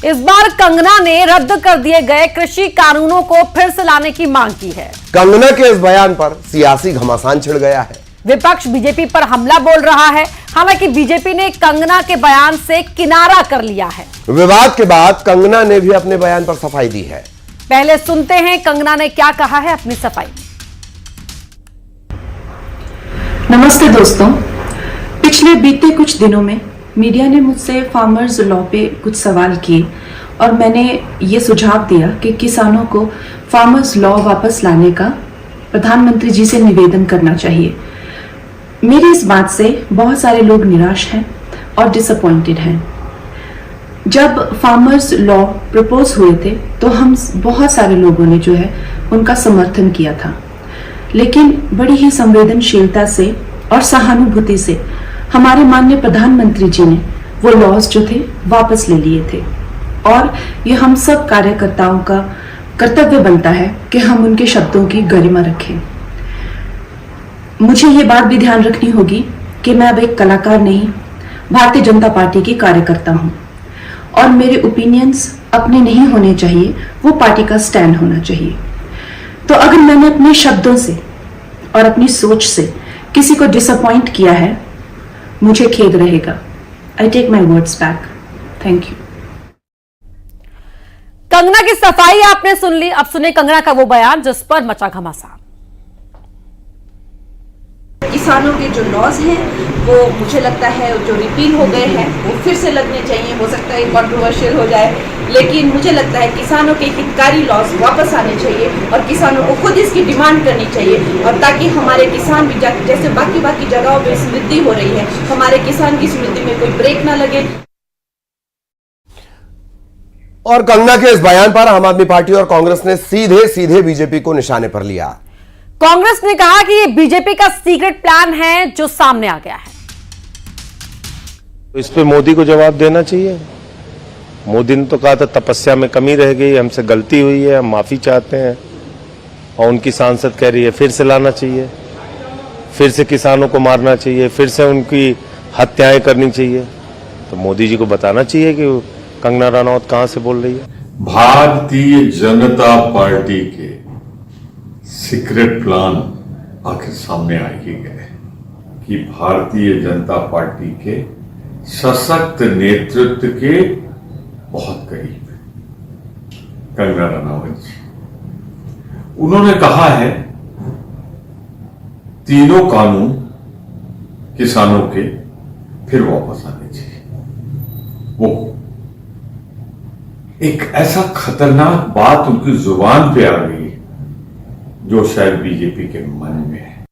इस बार कंगना ने रद्द कर दिए गए कृषि कानूनों को फिर से लाने की मांग की है। कंगना के इस बयान पर सियासी घमासान छिड़ गया है। विपक्ष बीजेपी पर हमला बोल रहा है। हालांकि बीजेपी ने कंगना के बयान से किनारा कर लिया है। विवाद के बाद कंगना ने भी अपने बयान पर सफाई दी है। पहले सुनते हैं कंगना ने क्या कहा है अपनी सफाई। नमस्ते दोस्तों, पिछले बीते कुछ दिनों में मीडिया ने मुझसे फार्मर्स लॉ पे कुछ सवाल किए और मैंने ये सुझाव दिया कि किसानों को फार्मर्स लॉ वापस लाने का प्रधानमंत्री जी से निवेदन करना चाहिए। मेरी इस बात से बहुत सारे लोग निराश हैं और डिसअपॉइंटेड हैं। जब फार्मर्स लॉ प्रपोज हुए थे तो हम बहुत सारे लोगों ने जो है उनका समर्थन किया था, लेकिन बड़ी ही संवेदनशीलता से और सहानुभूति से हमारे माननीय प्रधानमंत्री जी ने वो लॉज जो थे वापस ले लिए थे। और ये हम सब कार्यकर्ताओं का कर्तव्य बनता है कि हम उनके शब्दों की गरिमा रखें। मुझे ये बात भी ध्यान रखनी होगी कि मैं अब एक कलाकार नहीं, भारतीय जनता पार्टी की कार्यकर्ता हूं और मेरे ओपिनियंस अपने नहीं होने चाहिए, वो पार्टी का स्टैंड होना चाहिए। तो अगर मैंने अपने शब्दों से और अपनी सोच से किसी को डिसअपॉइंट किया है, मुझे खेद रहेगा। I take my words back. Thank you. Kangana की सफाई आपने सुन ली, अब सुने कंगना का वो बयान जिस पर मचा घमासान। किसानों के जो लॉज हैं वो मुझे लगता है जो रिपील हो गए हैं वो फिर से लगने चाहिए। हो सकता है कंट्रोवर्शियल हो जाए, लेकिन मुझे लगता है किसानों के हितकारी लॉज वापस आने चाहिए और किसानों को खुद इसकी डिमांड करनी चाहिए, और ताकि हमारे किसान भी जैसे बाकी जगहों पे समृद्धि हो रही है, हमारे किसान की समृद्धि में कोई ब्रेक ना लगे। और कंगना के इस बयान पर आम आदमी पार्टी और कांग्रेस ने सीधे बीजेपी को निशाने पर लिया। कांग्रेस ने कहा कि ये बीजेपी का सीक्रेट प्लान है जो सामने आ गया है। तो इस पे मोदी को जवाब देना चाहिए। मोदी ने तो कहा था तपस्या में कमी रह गई, हमसे गलती हुई है, हम माफी चाहते हैं, और उनकी सांसद कह रही है फिर से लाना चाहिए, फिर से किसानों को मारना चाहिए, फिर से उनकी हत्याएं करनी चाहिए। तो मोदी जी को बताना चाहिए कि कंगना रनौत कहां से बोल रही है। भारतीय जनता पार्टी के सीक्रेट प्लान आखिर सामने आ ही गए कि भारतीय जनता पार्टी के सशक्त नेतृत्व के बहुत करीब कंगना रनौत जी। उन्होंने कहा है तीनों कानून किसानों के फिर वापस आने चाहिए। वो एक ऐसा खतरनाक बात उनकी जुबान पे आ गई जो शायद बीजेपी के मन में है।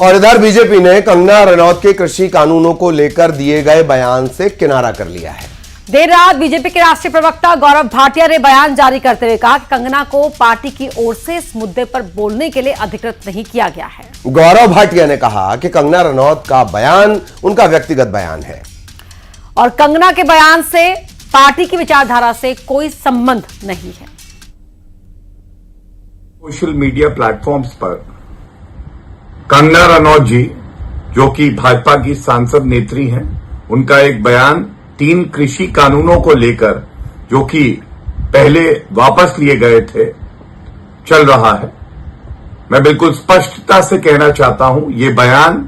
और इधर बीजेपी ने कंगना रनौत के कृषि कानूनों को लेकर दिए गए बयान से किनारा कर लिया है। देर रात बीजेपी के राष्ट्रीय प्रवक्ता गौरव भाटिया ने बयान जारी करते हुए कहा कि कंगना को पार्टी की ओर से इस मुद्दे पर बोलने के लिए अधिकृत नहीं किया गया है। गौरव भाटिया ने कहा कि कंगना रनौत का बयान उनका व्यक्तिगत बयान है और कंगना के बयान से पार्टी की विचारधारा से कोई संबंध नहीं है। सोशल मीडिया प्लेटफॉर्म्स पर कंगना रनौत जी, जो कि भाजपा की सांसद नेत्री हैं, उनका एक बयान 3 कृषि कानूनों को लेकर, जो कि पहले वापस लिए गए थे, चल रहा है। मैं बिल्कुल स्पष्टता से कहना चाहता हूं, ये बयान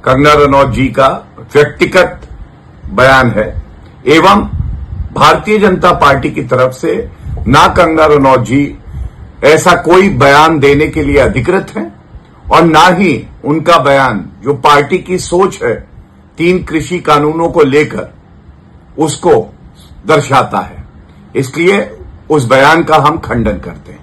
कंगना रनौत जी का व्यक्तिगत बयान है एवं भारतीय जनता पार्टी की तरफ से ना कंगना रनौत जी ऐसा कोई बयान देने के लिए अधिकृत हैं और ना ही उनका बयान जो पार्टी की सोच है 3 कृषि कानूनों को लेकर उसको दर्शाता है। इसलिए उस बयान का हम खंडन करते हैं।